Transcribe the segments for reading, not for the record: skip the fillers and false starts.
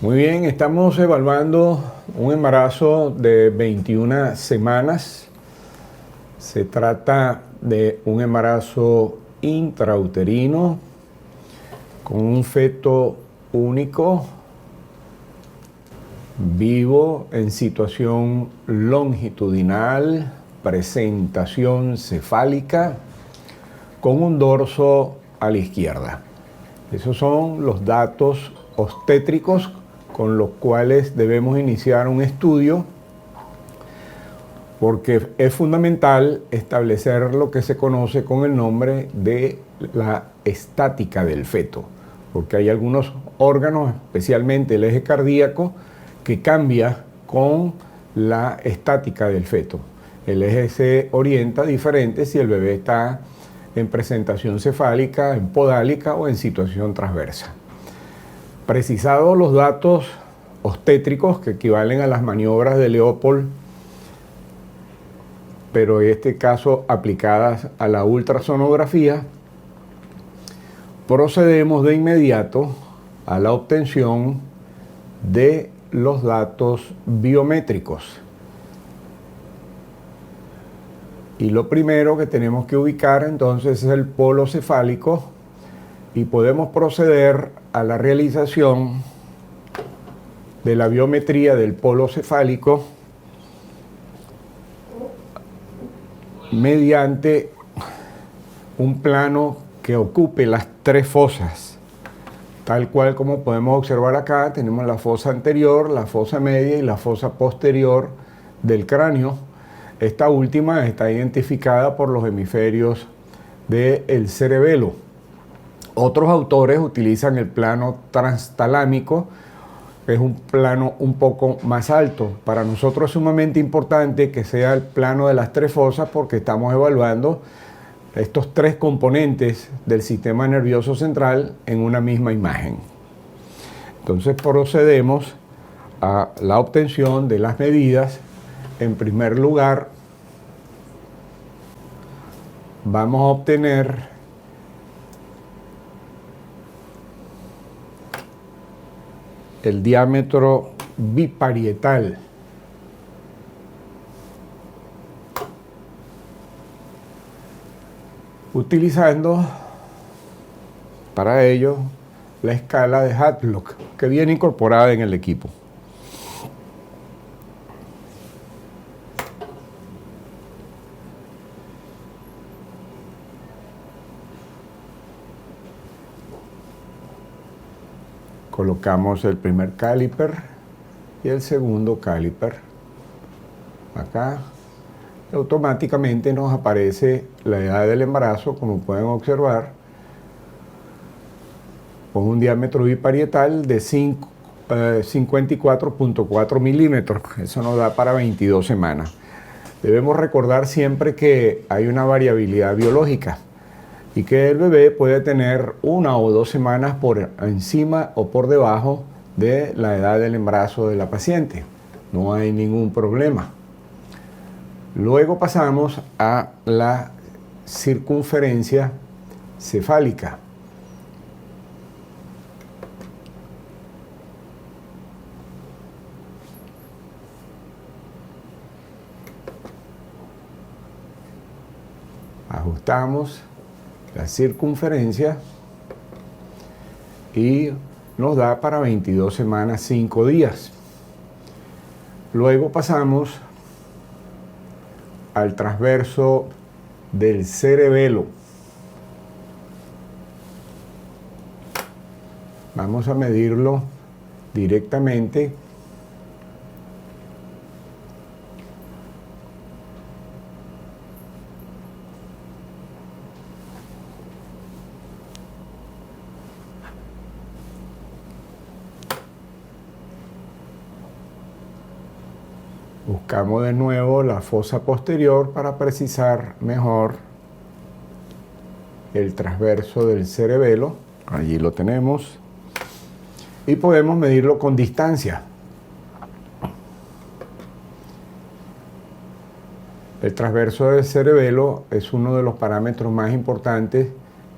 Muy bien, estamos evaluando un embarazo de 21 semanas. Se trata de un embarazo intrauterino con un feto único, vivo, en situación longitudinal, presentación cefálica, con un dorso a la izquierda. Esos son los datos obstétricos con los cuales debemos iniciar un estudio, porque es fundamental establecer lo que se conoce con el nombre de la estática del feto, porque hay algunos órganos, especialmente el eje cardíaco, que cambia con la estática del feto. El eje se orienta diferente si el bebé está en presentación cefálica, en podálica o en situación transversa. Precisados los datos obstétricos que equivalen a las maniobras de Leopold, pero en este caso aplicadas a la ultrasonografía, procedemos de inmediato a la obtención de los datos biométricos. Y lo primero que tenemos que ubicar entonces es el polo cefálico, y podemos proceder a la realización de la biometría del polo cefálico mediante un plano que ocupe las tres fosas. Tal cual como podemos observar acá, tenemos la fosa anterior, la fosa media y la fosa posterior del cráneo. Esta última está identificada por los hemisferios del cerebelo. Otros autores utilizan el plano transtalámico, que es un plano un poco más alto. Para nosotros es sumamente importante que sea el plano de las tres fosas, porque estamos evaluando estos tres componentes del sistema nervioso central en una misma imagen. Entonces procedemos a la obtención de las medidas. En primer lugar, vamos a obtener el diámetro biparietal. Utilizando para ello la escala de Hadlock, que viene incorporada en el equipo. Colocamos el primer caliper y el segundo caliper acá. Automáticamente nos aparece la edad del embarazo, como pueden observar, con un diámetro biparietal de 54.4 milímetros. Eso nos da para 22 semanas. Debemos recordar siempre que hay una variabilidad biológica y que el bebé puede tener 1 o 2 semanas por encima o por debajo de la edad del embarazo de la paciente. No hay ningún problema. Luego pasamos a la circunferencia cefálica. Ajustamos la circunferencia y nos da para 22 semanas 5 días. Luego pasamos al transverso del cerebelo. Vamos a medirlo directamente. Buscamos de nuevo la fosa posterior para precisar mejor el transverso del cerebelo. Allí lo tenemos. Y podemos medirlo con distancia. El transverso del cerebelo es uno de los parámetros más importantes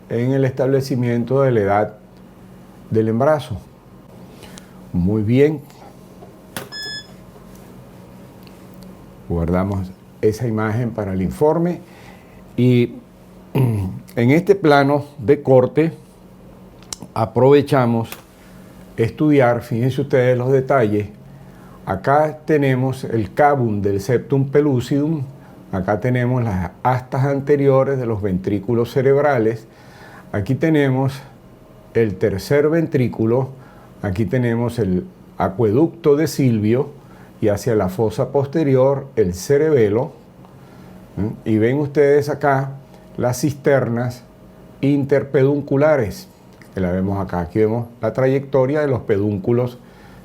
en el establecimiento de la edad del embarazo. Muy bien. Guardamos esa imagen para el informe. Y en este plano de corte aprovechamos estudiar, fíjense ustedes los detalles. Acá tenemos el cavum del septum pellucidum, acá tenemos las astas anteriores de los ventrículos cerebrales, aquí tenemos el tercer ventrículo, aquí tenemos el acueducto de Silvio y hacia la fosa posterior el cerebelo. Y ven ustedes acá las cisternas interpedunculares, que la vemos acá. Aquí vemos la trayectoria de los pedúnculos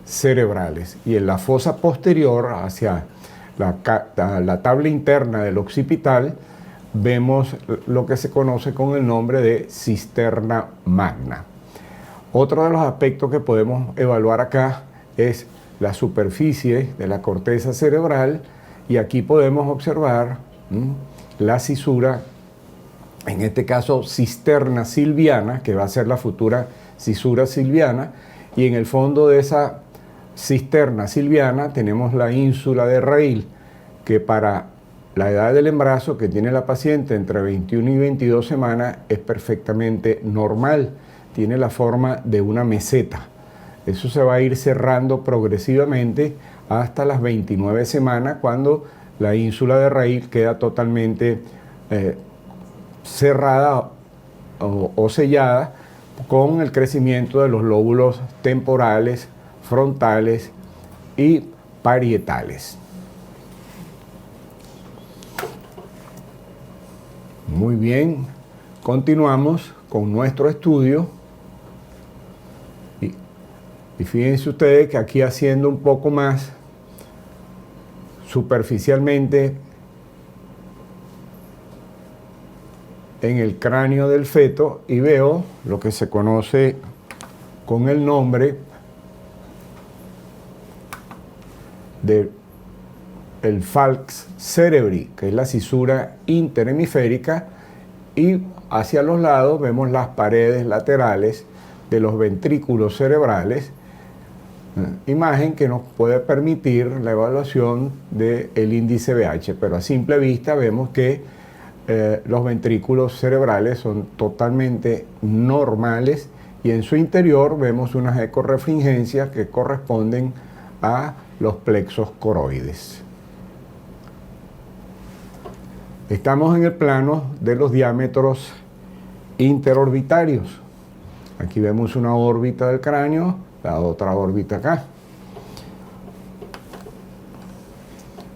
cerebrales. Y en la fosa posterior, hacia la tabla interna del occipital, vemos lo que se conoce con el nombre de cisterna magna. Otro de los aspectos que podemos evaluar acá es la superficie de la corteza cerebral, y aquí podemos observar la cisura, en este caso cisterna silviana, que va a ser la futura cisura silviana, y en el fondo de esa cisterna silviana tenemos la ínsula de Rayleigh, que para la edad del embarazo que tiene la paciente entre 21 y 22 semanas es perfectamente normal, tiene la forma de una meseta. Eso se va a ir cerrando progresivamente hasta las 29 semanas, cuando la ínsula de Rayleigh queda totalmente cerrada o sellada con el crecimiento de los lóbulos temporales, frontales y parietales. Muy bien, continuamos con nuestro estudio. Y fíjense ustedes que aquí, haciendo un poco más superficialmente en el cráneo del feto, y veo lo que se conoce con el nombre de el falx cerebri, que es la cisura interhemisférica, y hacia los lados vemos las paredes laterales de los ventrículos cerebrales, imagen que nos puede permitir la evaluación del índice BH, pero a simple vista vemos que los ventrículos cerebrales son totalmente normales, y en su interior vemos unas ecorefringencias que corresponden a los plexos coroides. Estamos en el plano de los diámetros interorbitarios. Aquí vemos una órbita del cráneo, la otra órbita acá.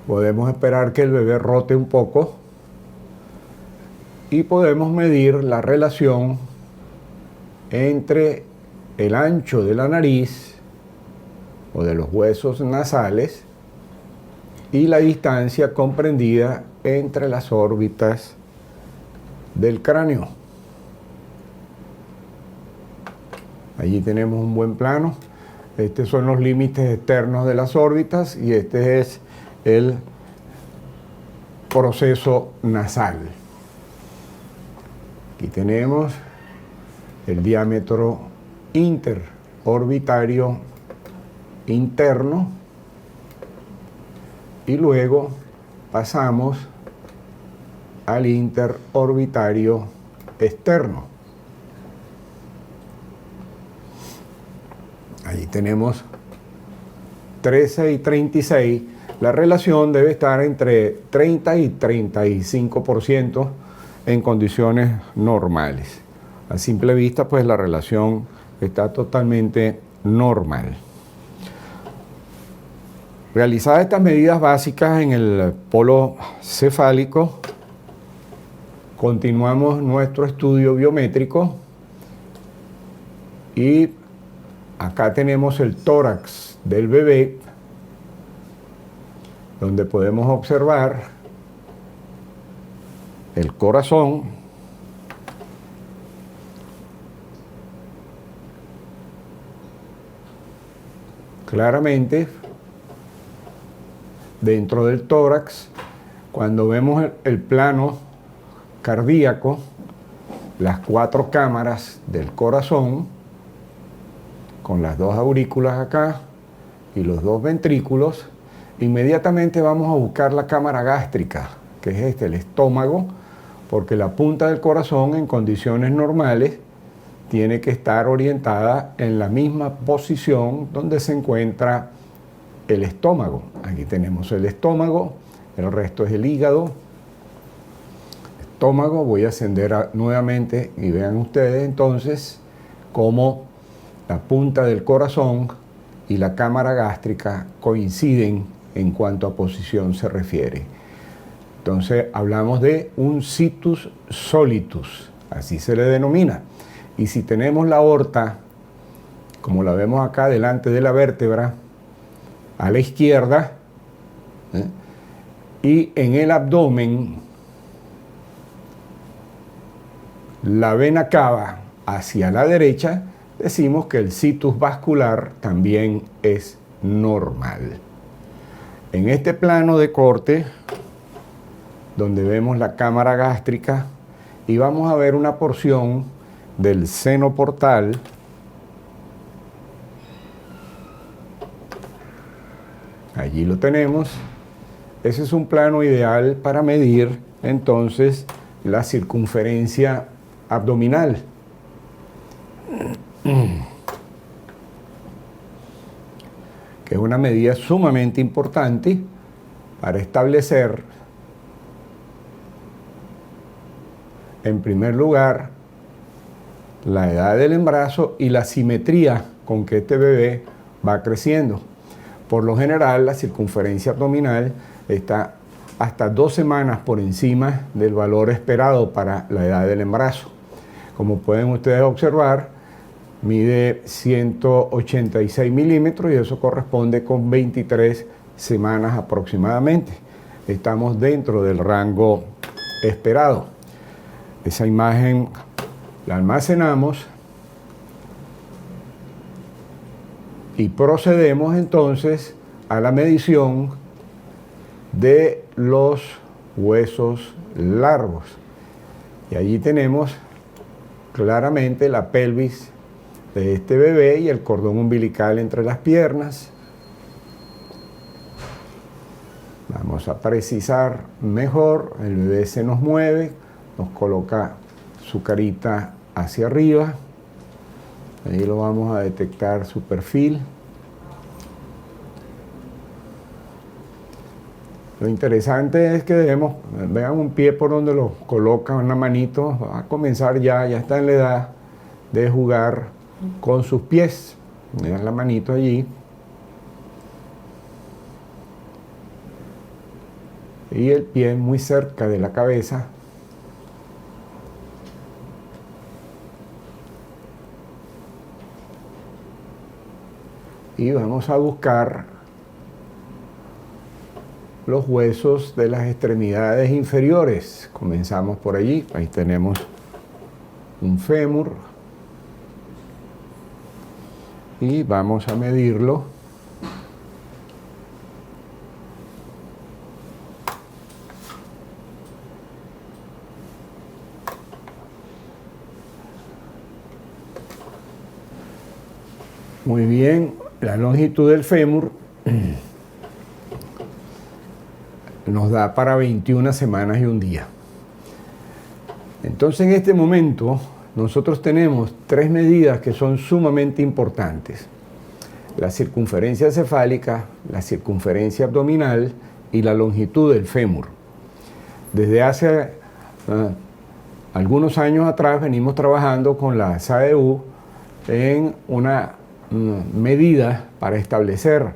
Podemos esperar que el bebé rote un poco y podemos medir la relación entre el ancho de la nariz o de los huesos nasales y la distancia comprendida entre las órbitas del cráneo. Allí tenemos un buen plano. Estos son los límites externos de las órbitas y este es el proceso nasal. Aquí tenemos el diámetro interorbitario interno y luego pasamos al interorbitario externo. Allí tenemos 13 y 36. La relación debe estar entre 30 y 35% en condiciones normales. A simple vista, pues la relación está totalmente normal. Realizadas estas medidas básicas en el polo cefálico, continuamos nuestro estudio biométrico y acá tenemos el tórax del bebé, donde podemos observar el corazón, claramente dentro del tórax. Cuando vemos el plano cardíaco, las 4 cámaras del corazón, con las dos aurículas acá y los dos ventrículos, inmediatamente vamos a buscar la cámara gástrica, que es el estómago, porque la punta del corazón en condiciones normales tiene que estar orientada en la misma posición donde se encuentra el estómago. Aquí tenemos el estómago, el resto es el hígado. Estómago, voy a ascender nuevamente y vean ustedes entonces cómo la punta del corazón y la cámara gástrica coinciden en cuanto a posición se refiere. Entonces hablamos de un situs solitus, así se le denomina. Y si tenemos la aorta, como la vemos acá delante de la vértebra, a la izquierda, y en el abdomen, la vena cava hacia la derecha, decimos que el situs vascular también es normal. En este plano de corte, donde vemos la cámara gástrica, y vamos a ver una porción del seno portal, allí lo tenemos. Ese es un plano ideal para medir entonces la circunferencia abdominal. Que es una medida sumamente importante para establecer, en primer lugar, la edad del embarazo y la simetría con que este bebé va creciendo. Por lo general, la circunferencia abdominal está hasta 2 semanas por encima del valor esperado para la edad del embarazo. Como pueden ustedes observar, mide 186 milímetros y eso corresponde con 23 semanas aproximadamente. Estamos dentro del rango esperado. Esa imagen la almacenamos y procedemos entonces a la medición de los huesos largos. Y allí tenemos claramente la pelvis de este bebé y el cordón umbilical entre las piernas. Vamos a precisar mejor. El bebé se nos mueve, nos coloca su carita hacia arriba. Ahí lo vamos a detectar su perfil. Lo interesante es que vean un pie por donde lo coloca, una manito, va a comenzar ya está en la edad de jugar con sus pies. Vean la manito allí. Y el pie muy cerca de la cabeza. Y vamos a buscar los huesos de las extremidades inferiores. Comenzamos por allí. Ahí tenemos un fémur. Y vamos a medirlo. Muy bien, la longitud del fémur nos da para 21 semanas y un día. Entonces, en este momento, nosotros tenemos 3 medidas que son sumamente importantes: la circunferencia cefálica, la circunferencia abdominal y la longitud del fémur. Desde hace algunos años atrás venimos trabajando con la SAEU en una medida para establecer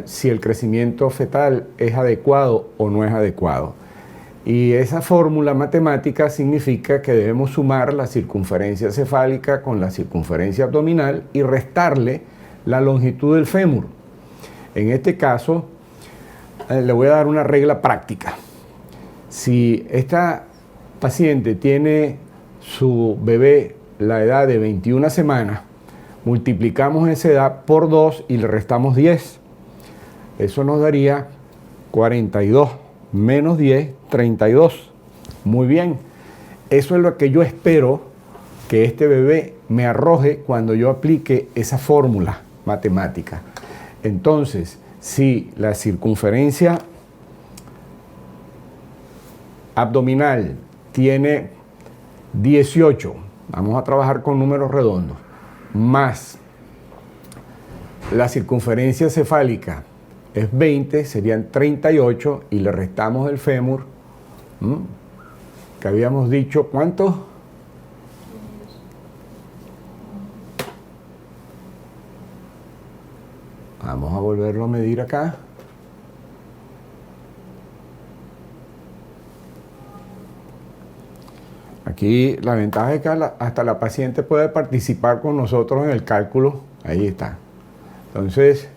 si el crecimiento fetal es adecuado o no es adecuado. Y esa fórmula matemática significa que debemos sumar la circunferencia cefálica con la circunferencia abdominal y restarle la longitud del fémur. En este caso, le voy a dar una regla práctica. Si esta paciente tiene su bebé la edad de 21 semanas, multiplicamos esa edad por 2 y le restamos 10. Eso nos daría 42 menos 10, 32. Muy bien. Eso es lo que yo espero que este bebé me arroje cuando yo aplique esa fórmula matemática. Entonces, si la circunferencia abdominal tiene 18, vamos a trabajar con números redondos, más la circunferencia cefálica es 20, serían 38, y le restamos el fémur, que habíamos dicho, ¿cuánto? Vamos a volverlo a medir acá. Aquí la ventaja es que hasta la paciente puede participar con nosotros en el cálculo. Ahí está. Entonces,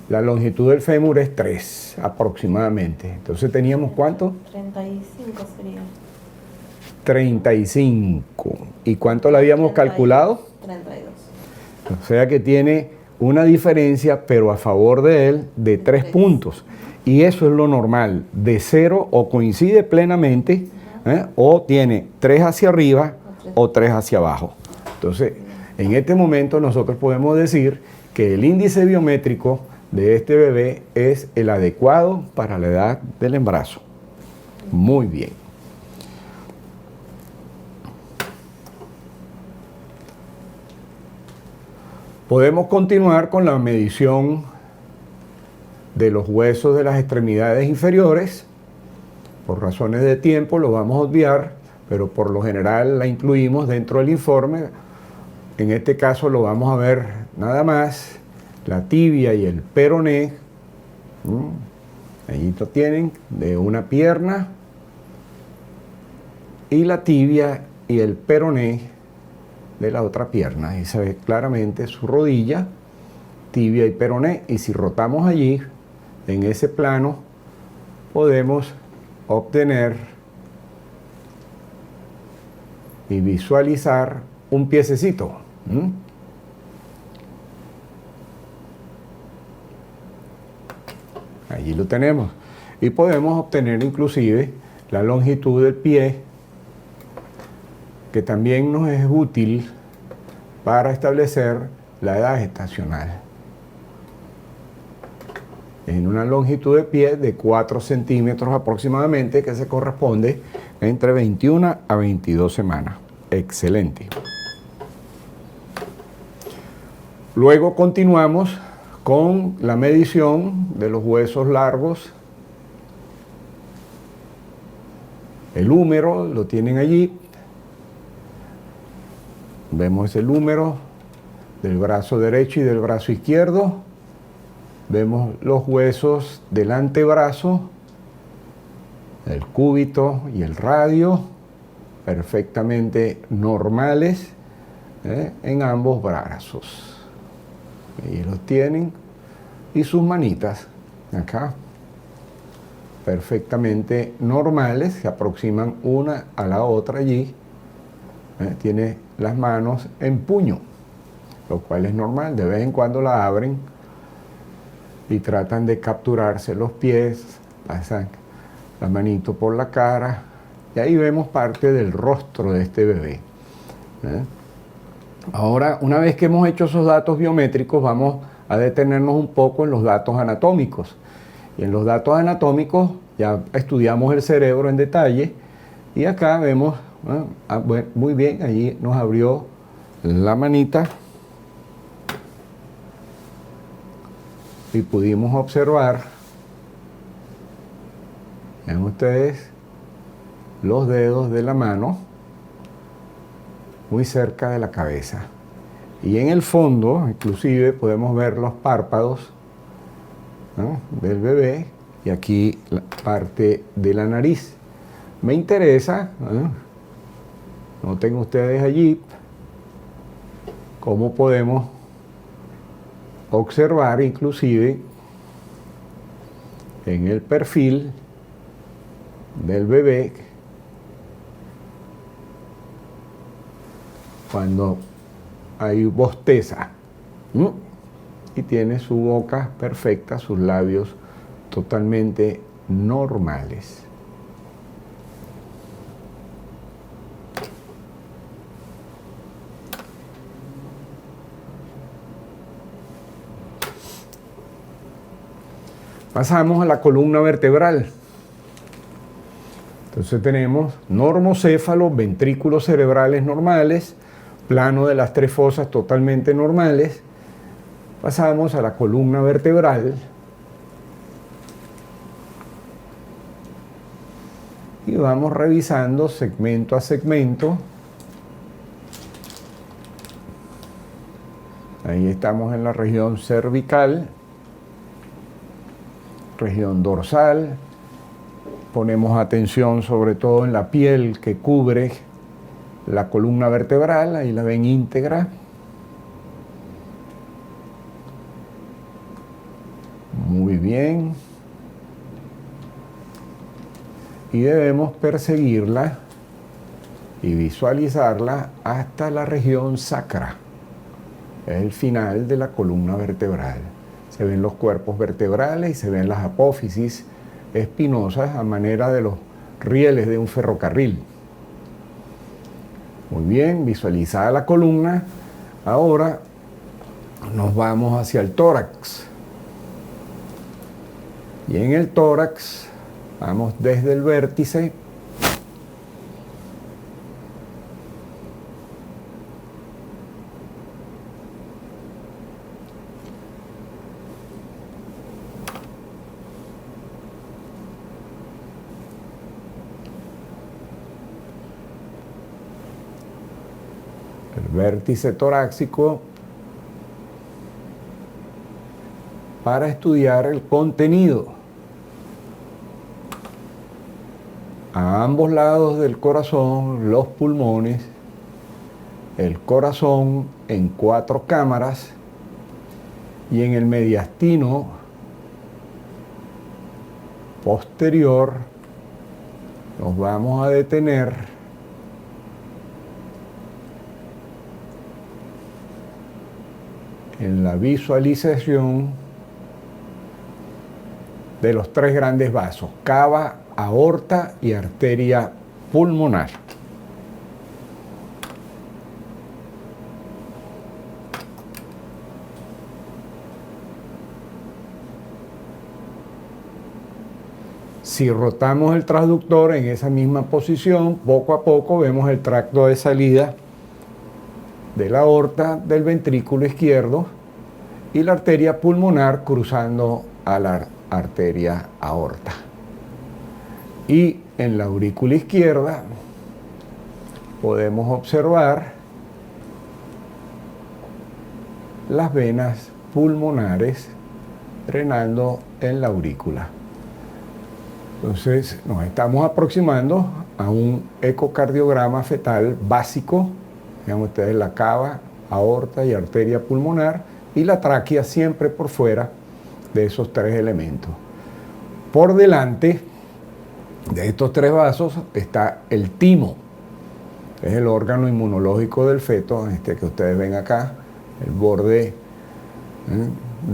la longitud del fémur es 3 aproximadamente. Entonces, ¿teníamos cuánto? 35 sería. 35. ¿Y cuánto le habíamos calculado? 32. O sea que tiene una diferencia, pero a favor de él, de 3 puntos. Y eso es lo normal. De 0 o coincide plenamente, o tiene 3 hacia arriba o 3 hacia abajo. Entonces, en este momento nosotros podemos decir que el índice biométrico de este bebé es el adecuado para la edad del embarazo. Muy bien. Podemos continuar con la medición de los huesos de las extremidades inferiores. Por razones de tiempo lo vamos a obviar, pero por lo general la incluimos dentro del informe. En este caso lo vamos a ver nada más, la tibia y el peroné. Ahí lo tienen, de una pierna, y la tibia y el peroné de la otra pierna. Ahí se ve claramente su rodilla, tibia y peroné, y si rotamos allí, en ese plano, podemos obtener y visualizar un piececito. Allí lo tenemos. Y podemos obtener inclusive la longitud del pie, que también nos es útil para establecer la edad gestacional. En una longitud de pie de 4 centímetros aproximadamente, que se corresponde entre 21 a 22 semanas. Excelente. Luego continuamos con la medición de los huesos largos. El húmero lo tienen allí. Vemos el húmero del brazo derecho y del brazo izquierdo. Vemos los huesos del antebrazo, el cúbito y el radio, perfectamente normales en ambos brazos. Ahí los tienen. Y sus manitas, acá, perfectamente normales, se aproximan una a la otra allí. Tiene las manos en puño, lo cual es normal. De vez en cuando la abren y tratan de capturarse los pies, pasan la manito por la cara, y ahí vemos parte del rostro de este bebé. Ahora, una vez que hemos hecho esos datos biométricos, vamos a detenernos un poco en los datos anatómicos. Y en los datos anatómicos ya estudiamos el cerebro en detalle, y acá vemos, bueno, muy bien, allí nos abrió la manita y pudimos observar, ven ustedes, los dedos de la mano muy cerca de la cabeza. Y en el fondo, inclusive, podemos ver los párpados, ¿no?, del bebé, y aquí la parte de la nariz. Me interesa, noten ustedes allí, cómo podemos observar inclusive en el perfil del bebé cuando hay bosteza, y tiene su boca perfecta, sus labios totalmente normales. Pasamos a la columna vertebral. Entonces tenemos normocéfalo, ventrículos cerebrales normales, plano de las tres fosas totalmente normales. Pasamos a la columna vertebral. Y vamos revisando segmento a segmento. Ahí estamos en la región cervical, región dorsal. Ponemos atención sobre todo en la piel que cubre la columna vertebral, ahí la ven íntegra. Muy bien. Y debemos perseguirla y visualizarla hasta la región sacra. Es el final de la columna vertebral. Se ven los cuerpos vertebrales y se ven las apófisis espinosas a manera de los rieles de un ferrocarril. Muy bien, visualizada la columna. Ahora nos vamos hacia el tórax. Y en el tórax vamos desde el vértice vértice torácico para estudiar el contenido. A ambos lados del corazón, los pulmones, el corazón en 4 cámaras y en el mediastino posterior nos vamos a detener en la visualización de los 3 grandes vasos, cava, aorta y arteria pulmonar. Si rotamos el transductor en esa misma posición, poco a poco vemos el tracto de salida de la aorta del ventrículo izquierdo y la arteria pulmonar cruzando a la arteria aorta. Y en la aurícula izquierda podemos observar las venas pulmonares drenando en la aurícula. Entonces nos estamos aproximando a un ecocardiograma fetal básico. Vean ustedes la cava, aorta y arteria pulmonar y la tráquea siempre por fuera de esos 3 elementos. Por delante de estos 3 vasos está el timo, es el órgano inmunológico del feto, que ustedes ven acá, el borde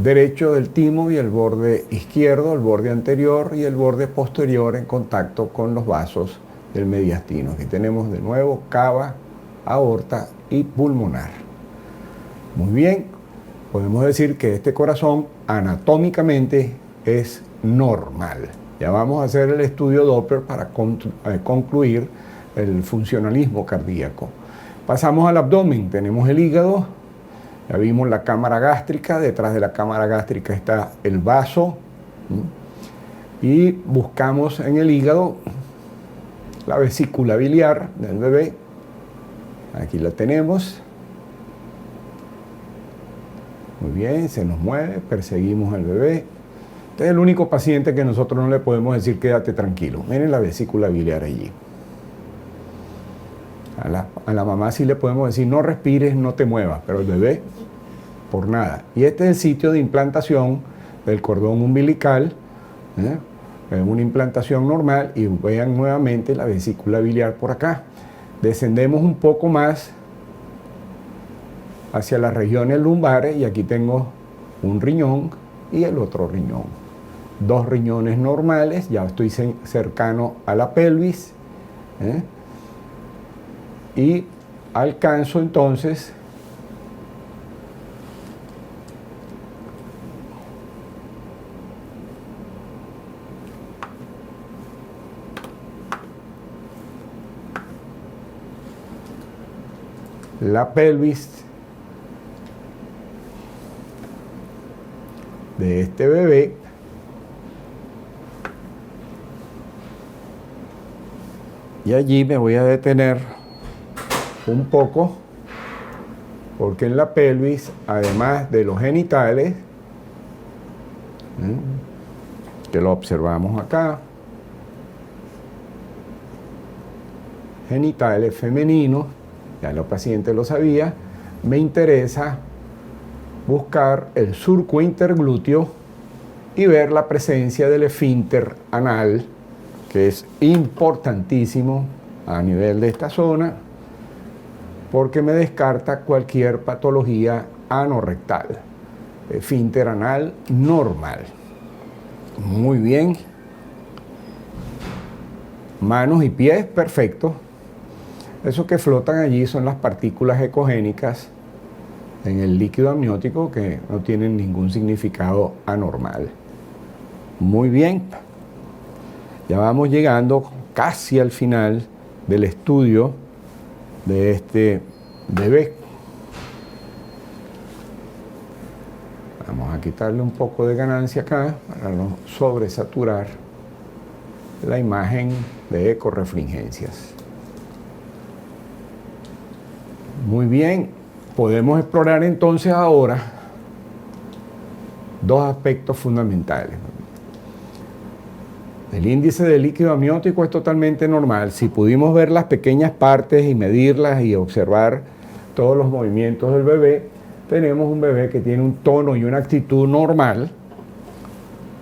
derecho del timo y el borde izquierdo, el borde anterior y el borde posterior en contacto con los vasos del mediastino. Aquí tenemos de nuevo cava, aorta y pulmonar. Muy bien, podemos decir que este corazón anatómicamente es normal. Ya vamos a hacer el estudio Doppler para concluir el funcionalismo cardíaco. Pasamos al abdomen, tenemos el hígado, ya vimos la cámara gástrica, detrás de la cámara gástrica está el vaso, y buscamos en el hígado la vesícula biliar del bebé. Aquí la tenemos. Muy bien, se nos mueve, perseguimos al bebé. Este es el único paciente que nosotros no le podemos decir quédate tranquilo. Miren la vesícula biliar allí. A la mamá sí le podemos decir no respires, no te muevas, pero el bebé por nada. Y este es el sitio de implantación del cordón umbilical. Una implantación normal y vean nuevamente la vesícula biliar por acá. Descendemos un poco más hacia las regiones lumbares y aquí tengo un riñón y el otro riñón. 2 riñones normales, ya estoy cercano a la pelvis. Y alcanzo entonces la pelvis de este bebé. Y allí me voy a detener un poco, porque en la pelvis, además de los genitales, que lo observamos acá, genitales femeninos, ya los pacientes lo sabían, me interesa buscar el surco interglúteo y ver la presencia del esfínter anal, que es importantísimo a nivel de esta zona, porque me descarta cualquier patología anorrectal. Esfínter anal normal. Muy bien. Manos y pies, perfecto. Eso que flotan allí son las partículas ecogénicas en el líquido amniótico que no tienen ningún significado anormal. Muy bien. Ya vamos llegando casi al final del estudio de este bebé. Vamos a quitarle un poco de ganancia acá para no sobresaturar la imagen de ecorefringencias. Muy bien, podemos explorar entonces ahora dos aspectos fundamentales. El índice de líquido amniótico es totalmente normal. Si pudimos ver las pequeñas partes y medirlas y observar todos los movimientos del bebé, tenemos un bebé que tiene un tono y una actitud normal,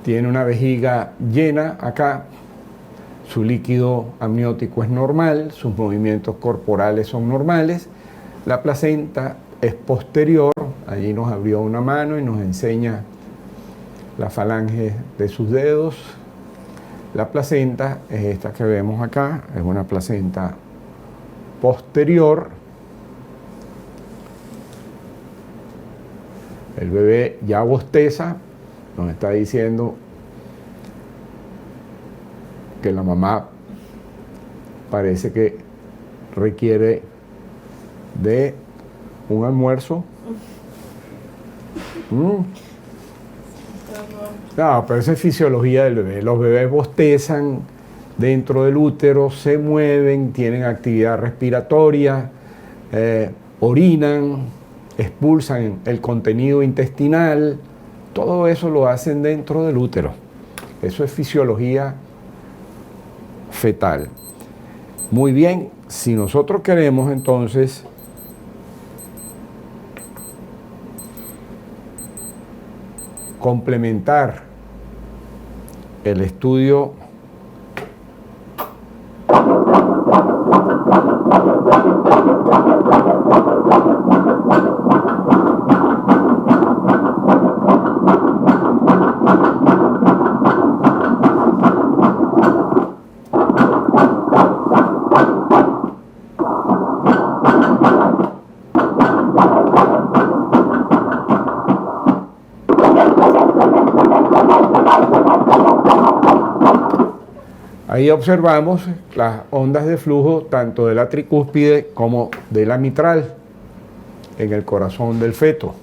tiene una vejiga llena acá, su líquido amniótico es normal, sus movimientos corporales son normales, la placenta es posterior, allí nos abrió una mano y nos enseña la falange de sus dedos. La placenta es esta que vemos acá, es una placenta posterior. El bebé ya bosteza, nos está diciendo que la mamá parece que requiere de un almuerzo. No, pero esa es fisiología del bebé. Los bebés bostezan dentro del útero, se mueven, tienen actividad respiratoria, orinan, expulsan el contenido intestinal, todo eso lo hacen dentro del útero. Eso es fisiología fetal. Muy bien, si nosotros queremos entonces complementar el estudio ahí observamos las ondas de flujo tanto de la tricúspide como de la mitral en el corazón del feto.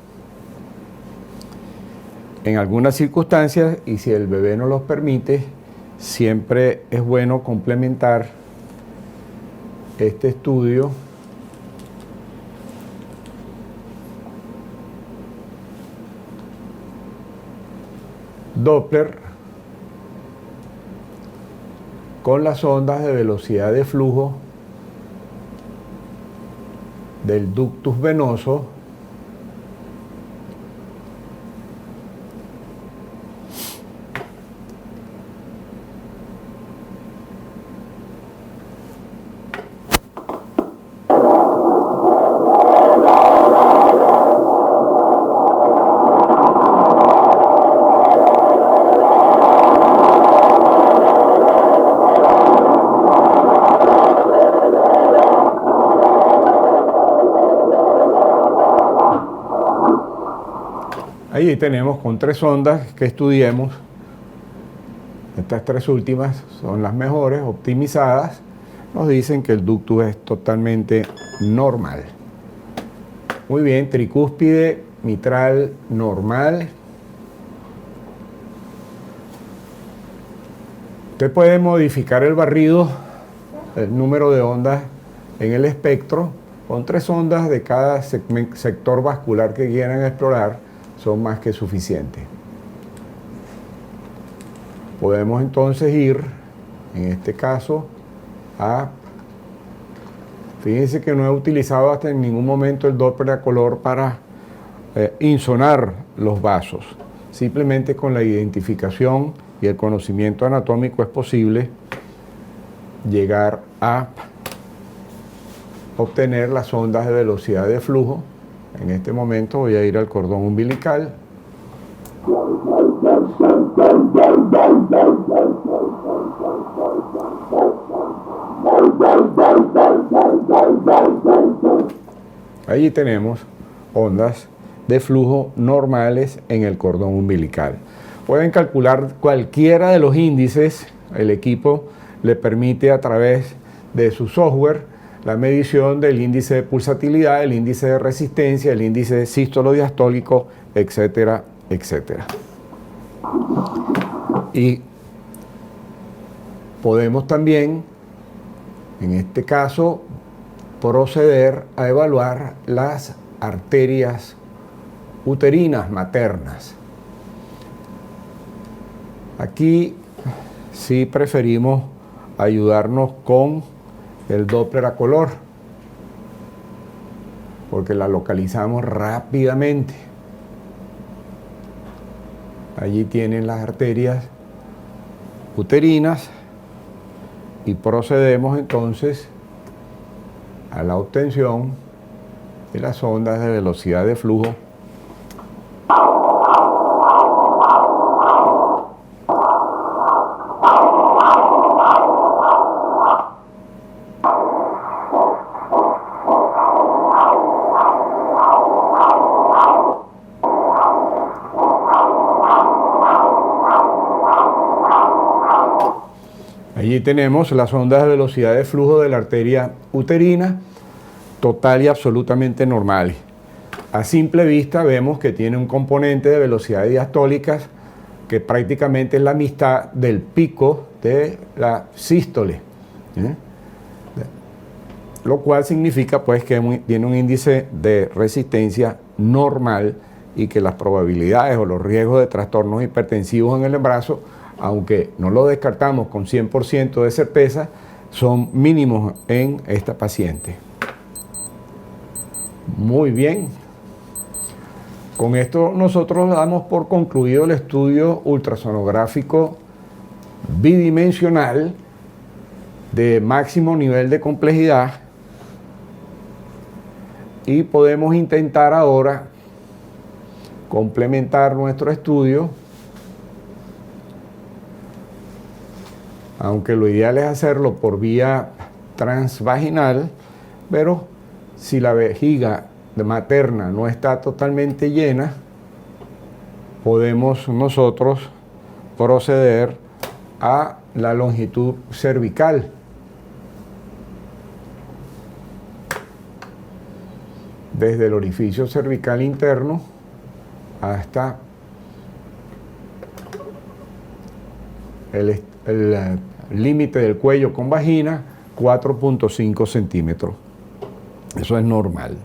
En algunas circunstancias, y si el bebé nos los permite, siempre es bueno complementar este estudio Doppler con las ondas de velocidad de flujo del ductus venoso Ahí tenemos con tres ondas que estudiemos. Estas tres últimas son las mejores, optimizadas. Nos dicen que el ductus es totalmente normal. Muy bien, tricúspide mitral normal. Usted puede modificar el barrido, el número de ondas en el espectro, con 3 ondas de cada sector vascular que quieran explorar, son más que suficientes. Podemos entonces ir, en este caso, a... Fíjense que no he utilizado hasta en ningún momento el Doppler a color para insonar los vasos. Simplemente con la identificación y el conocimiento anatómico es posible llegar a obtener las ondas de velocidad de flujo. En este momento voy a ir al cordón umbilical. Allí tenemos ondas de flujo normales en el cordón umbilical. Pueden calcular cualquiera de los índices. El equipo le permite a través de su software la medición del índice de pulsatilidad, el índice de resistencia, el índice de sístolo-diastólico, etcétera, etcétera. Y podemos también, en este caso, proceder a evaluar las arterias uterinas maternas. Aquí sí preferimos ayudarnos con el Doppler a color, porque la localizamos rápidamente. Allí tienen las arterias uterinas y procedemos entonces a la obtención de las ondas de velocidad de flujo Allí tenemos las ondas de velocidad de flujo de la arteria uterina, total y absolutamente normales. A simple vista vemos que tiene un componente de velocidades diastólicas que prácticamente es la mitad del pico de la sístole, lo cual significa pues que tiene un índice de resistencia normal y que las probabilidades o los riesgos de trastornos hipertensivos en el embarazo, aunque no lo descartamos con 100% de certeza, son mínimos en esta paciente. Muy bien. Con esto nosotros damos por concluido el estudio ultrasonográfico bidimensional de máximo nivel de complejidad y podemos intentar ahora complementar nuestro estudio, aunque lo ideal es hacerlo por vía transvaginal, pero si la vejiga materna no está totalmente llena, podemos nosotros proceder a la longitud cervical. Desde el orificio cervical interno hasta el límite del cuello con vagina, 4.5 centímetros. Eso es normal.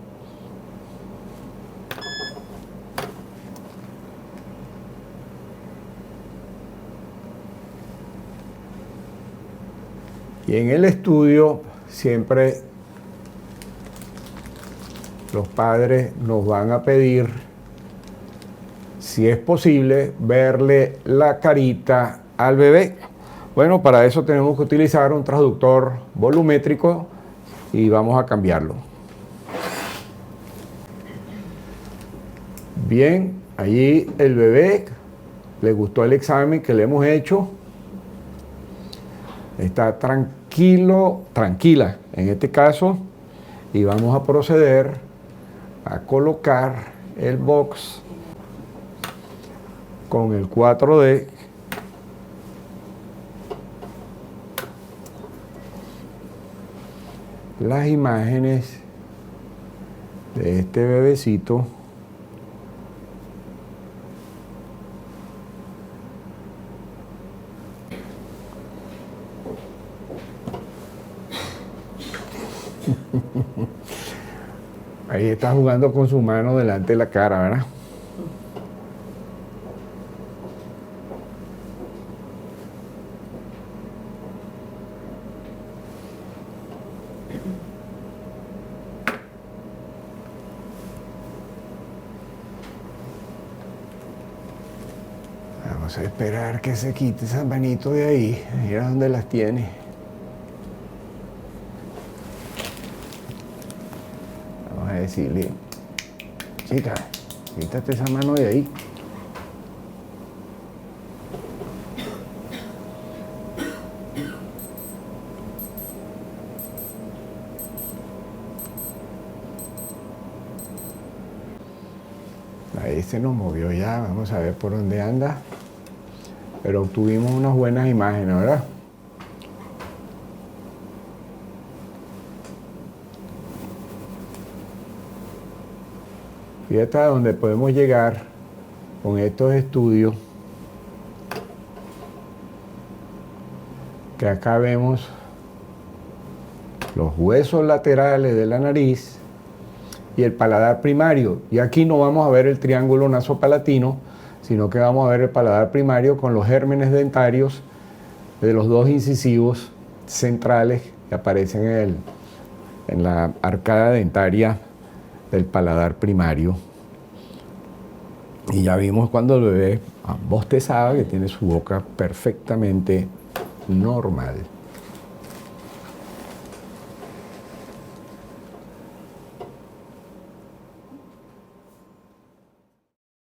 Y en el estudio siempre los padres nos van a pedir, si es posible, verle la carita al bebé. Bueno, para eso tenemos que utilizar un transductor volumétrico y vamos a cambiarlo. Bien, allí el bebé le gustó el examen que le hemos hecho. Está tranquilo, tranquila en este caso, y vamos a proceder a colocar el box con el 4D las imágenes de este bebecito. Ahí está jugando con su mano delante de la cara, ¿verdad? Vamos a esperar que se quite esas manitos de ahí. Mira dónde las tiene. Vamos a decirle, chica, quítate esa mano de ahí. Ahí se nos movió ya, vamos a ver por dónde anda. Pero obtuvimos unas buenas imágenes, ¿verdad? Fíjate a dónde podemos llegar con estos estudios. Que acá vemos los huesos laterales de la nariz y el paladar primario. Y aquí no vamos a ver el triángulo nasopalatino, sino que vamos a ver el paladar primario con los gérmenes dentarios de los dos incisivos centrales que aparecen en la arcada dentaria del paladar primario. Y ya vimos cuando el bebé bostezaba que tiene su boca perfectamente normal.